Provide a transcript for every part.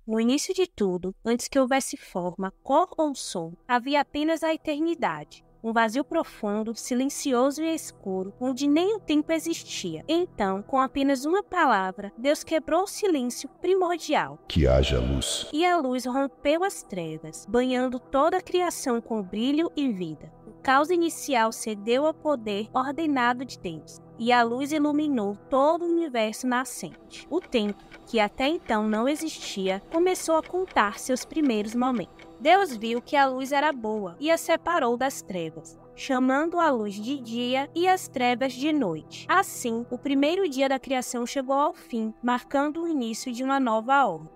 No início de tudo, antes que houvesse forma, cor ou som, havia apenas a eternidade. Um vazio profundo, silencioso e escuro, onde nem o tempo existia. Então, com apenas uma palavra, Deus quebrou o silêncio primordial. Que haja luz. E a luz rompeu as trevas, banhando toda a criação com brilho e vida. O caos inicial cedeu ao poder ordenado de Deus, e a luz iluminou todo o universo nascente. O tempo, que até então não existia, começou a contar seus primeiros momentos. Deus viu que a luz era boa e a separou das trevas, chamando a luz de dia e as trevas de noite. Assim, o primeiro dia da criação chegou ao fim, marcando o início de uma nova ordem.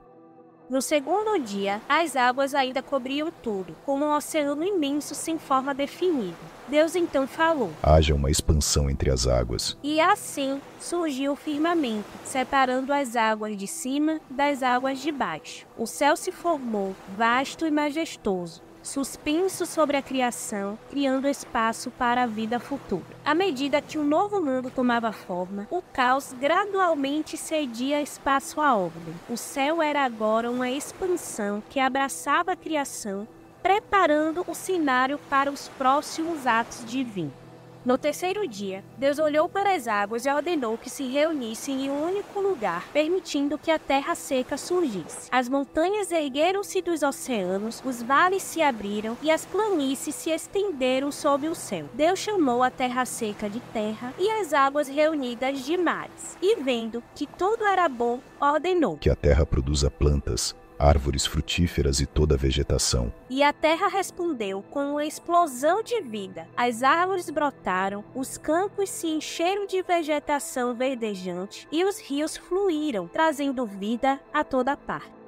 No segundo dia, as águas ainda cobriam tudo, como um oceano imenso sem forma definida. Deus então falou: Haja uma expansão entre as águas. E assim surgiu o firmamento, separando as águas de cima das águas de baixo. O céu se formou, vasto e majestoso, suspenso sobre a criação, criando espaço para a vida futura. À medida que um novo mundo tomava forma, o caos gradualmente cedia espaço à ordem. O céu era agora uma expansão que abraçava a criação, preparando o cenário para os próximos atos divinos. No terceiro dia, Deus olhou para as águas e ordenou que se reunissem em um único lugar, permitindo que a terra seca surgisse. As montanhas ergueram-se dos oceanos, os vales se abriram e as planícies se estenderam sob o céu. Deus chamou a terra seca de terra e as águas reunidas de mares. E vendo que tudo era bom, ordenou que a terra produza plantas, árvores frutíferas e toda a vegetação. E a terra respondeu com uma explosão de vida. As árvores brotaram, os campos se encheram de vegetação verdejante e os rios fluíram, trazendo vida a toda parte.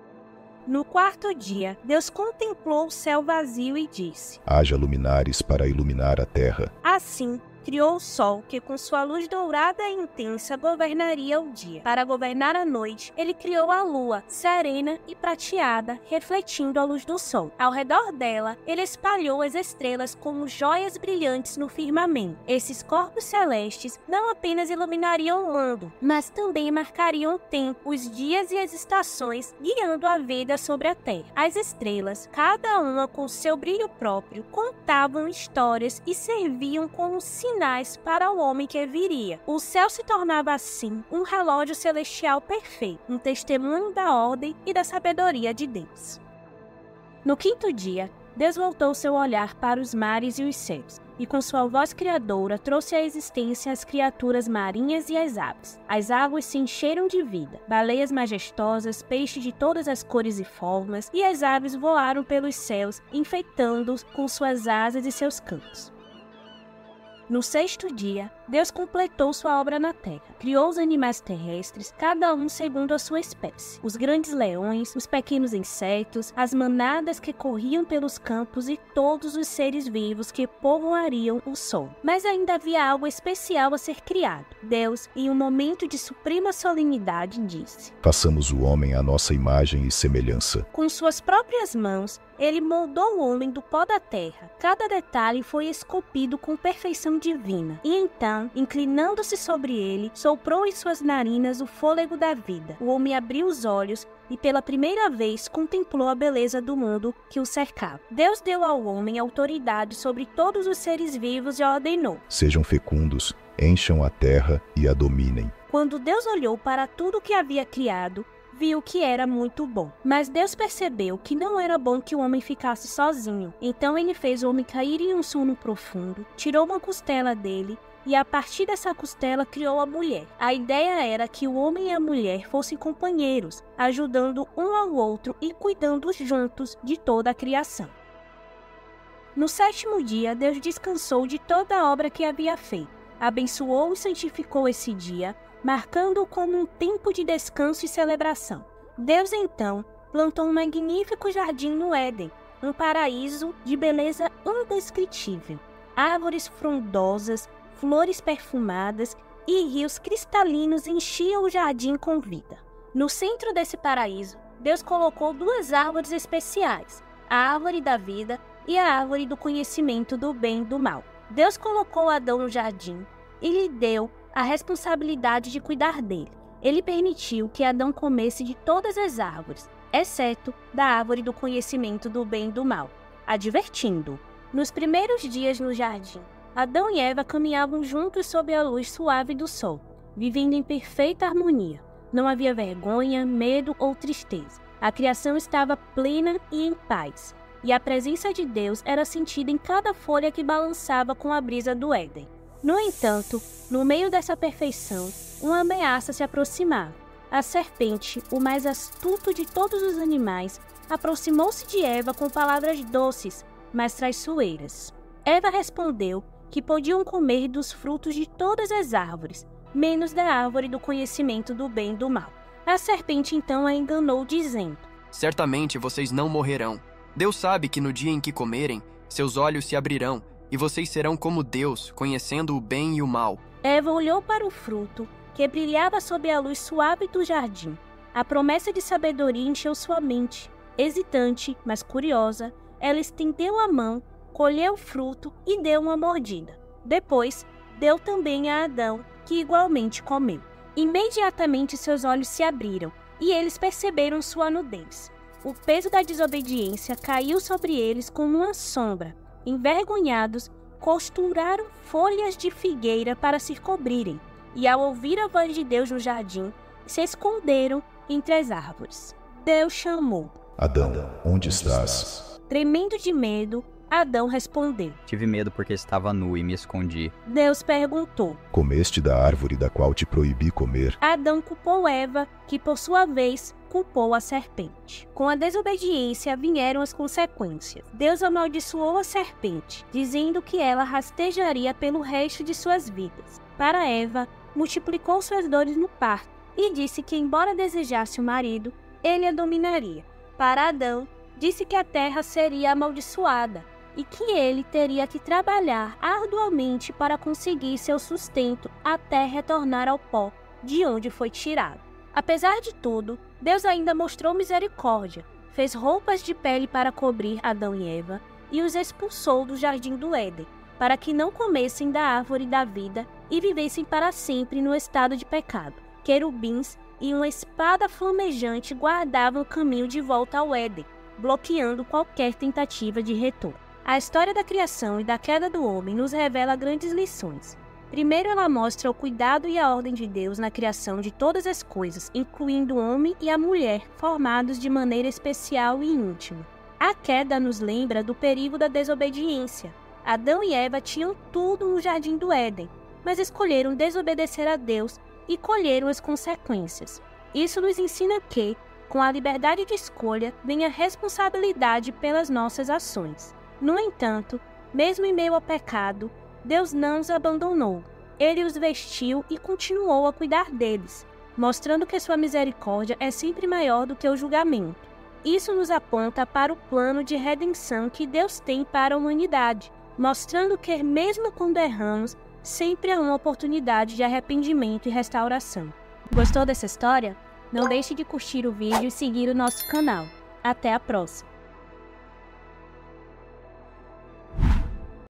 No quarto dia, Deus contemplou o céu vazio e disse: Haja luminares para iluminar a terra. Assim, criou o sol, que com sua luz dourada e intensa governaria o dia. Para governar a noite, ele criou a lua, serena e prateada, refletindo a luz do sol. Ao redor dela, ele espalhou as estrelas como joias brilhantes no firmamento. Esses corpos celestes não apenas iluminariam o mundo, mas também marcariam o tempo, os dias e as estações, guiando a vida sobre a terra. As estrelas, cada uma com seu brilho próprio, contavam histórias e serviam como sinais para o homem que viria. O céu se tornava assim um relógio celestial perfeito, um testemunho da ordem e da sabedoria de Deus. No quinto dia, Deus voltou seu olhar para os mares e os céus, e com sua voz criadora trouxe à existência as criaturas marinhas e as aves. As águas se encheram de vida, baleias majestosas, peixes de todas as cores e formas, e as aves voaram pelos céus, enfeitando-os com suas asas e seus cantos. No sexto dia, Deus completou sua obra na terra. Criou os animais terrestres, cada um segundo a sua espécie. Os grandes leões, os pequenos insetos, as manadas que corriam pelos campos e todos os seres vivos que povoariam o sol. Mas ainda havia algo especial a ser criado. Deus, em um momento de suprema solenidade, disse: Façamos o homem à nossa imagem e semelhança. Com suas próprias mãos, ele moldou o homem do pó da terra. Cada detalhe foi esculpido com perfeição divina. E então, inclinando-se sobre ele, soprou em suas narinas o fôlego da vida. O homem abriu os olhos e pela primeira vez contemplou a beleza do mundo que o cercava. Deus deu ao homem autoridade sobre todos os seres vivos e ordenou: Sejam fecundos, encham a terra e a dominem. Quando Deus olhou para tudo o que havia criado, viu que era muito bom. Mas Deus percebeu que não era bom que o homem ficasse sozinho. Então ele fez o homem cair em um sono profundo, tirou uma costela dele e a partir dessa costela criou a mulher. A ideia era que o homem e a mulher fossem companheiros, ajudando um ao outro e cuidando juntos de toda a criação. No sétimo dia, Deus descansou de toda a obra que havia feito. Abençoou e santificou esse dia, marcando-o como um tempo de descanso e celebração. Deus, então, plantou um magnífico jardim no Éden, um paraíso de beleza indescritível. Árvores frondosas, flores perfumadas e rios cristalinos enchiam o jardim com vida. No centro desse paraíso, Deus colocou duas árvores especiais, a árvore da vida e a árvore do conhecimento do bem e do mal. Deus colocou Adão no jardim e lhe deu a responsabilidade de cuidar dele. Ele permitiu que Adão comesse de todas as árvores, exceto da árvore do conhecimento do bem e do mal, advertindo. Nos primeiros dias no jardim, Adão e Eva caminhavam juntos sob a luz suave do sol, vivendo em perfeita harmonia. Não havia vergonha, medo ou tristeza. A criação estava plena e em paz, e a presença de Deus era sentida em cada folha que balançava com a brisa do Éden. No entanto, no meio dessa perfeição, uma ameaça se aproximava. A serpente, o mais astuto de todos os animais, aproximou-se de Eva com palavras doces, mas traiçoeiras. Eva respondeu que podiam comer dos frutos de todas as árvores, menos da árvore do conhecimento do bem e do mal. A serpente então a enganou, dizendo: Certamente vocês não morrerão. Deus sabe que no dia em que comerem, seus olhos se abrirão, e vocês serão como Deus, conhecendo o bem e o mal. Eva olhou para o fruto, que brilhava sob a luz suave do jardim. A promessa de sabedoria encheu sua mente. Hesitante, mas curiosa, ela estendeu a mão, colheu o fruto e deu uma mordida. Depois, deu também a Adão, que igualmente comeu. Imediatamente seus olhos se abriram, e eles perceberam sua nudez. O peso da desobediência caiu sobre eles como uma sombra. Envergonhados, costuraram folhas de figueira para se cobrirem, e ao ouvir a voz de Deus no jardim, se esconderam entre as árvores. Deus chamou: Adão, onde estás? Tremendo de medo, Adão respondeu: Tive medo porque estava nu e me escondi. Deus perguntou: Comeste da árvore da qual te proibi comer? Adão culpou Eva, que por sua vez culpou a serpente. Com a desobediência vieram as consequências. Deus amaldiçoou a serpente, dizendo que ela rastejaria pelo resto de suas vidas. Para Eva, multiplicou suas dores no parto e disse que, embora desejasse o marido, ele a dominaria. Para Adão, disse que a terra seria amaldiçoada e que ele teria que trabalhar arduamente para conseguir seu sustento até retornar ao pó de onde foi tirado. Apesar de tudo, Deus ainda mostrou misericórdia, fez roupas de pele para cobrir Adão e Eva e os expulsou do jardim do Éden, para que não comessem da árvore da vida e vivessem para sempre no estado de pecado. Querubins e uma espada flamejante guardavam o caminho de volta ao Éden, bloqueando qualquer tentativa de retorno. A história da criação e da queda do homem nos revela grandes lições. Primeiro, ela mostra o cuidado e a ordem de Deus na criação de todas as coisas, incluindo o homem e a mulher, formados de maneira especial e íntima. A queda nos lembra do perigo da desobediência. Adão e Eva tinham tudo no jardim do Éden, mas escolheram desobedecer a Deus e colheram as consequências. Isso nos ensina que, com a liberdade de escolha, vem a responsabilidade pelas nossas ações. No entanto, mesmo em meio ao pecado, Deus não os abandonou. Ele os vestiu e continuou a cuidar deles, mostrando que sua misericórdia é sempre maior do que o julgamento. Isso nos aponta para o plano de redenção que Deus tem para a humanidade, mostrando que, mesmo quando erramos, sempre há uma oportunidade de arrependimento e restauração. Gostou dessa história? Não deixe de curtir o vídeo e seguir o nosso canal. Até a próxima!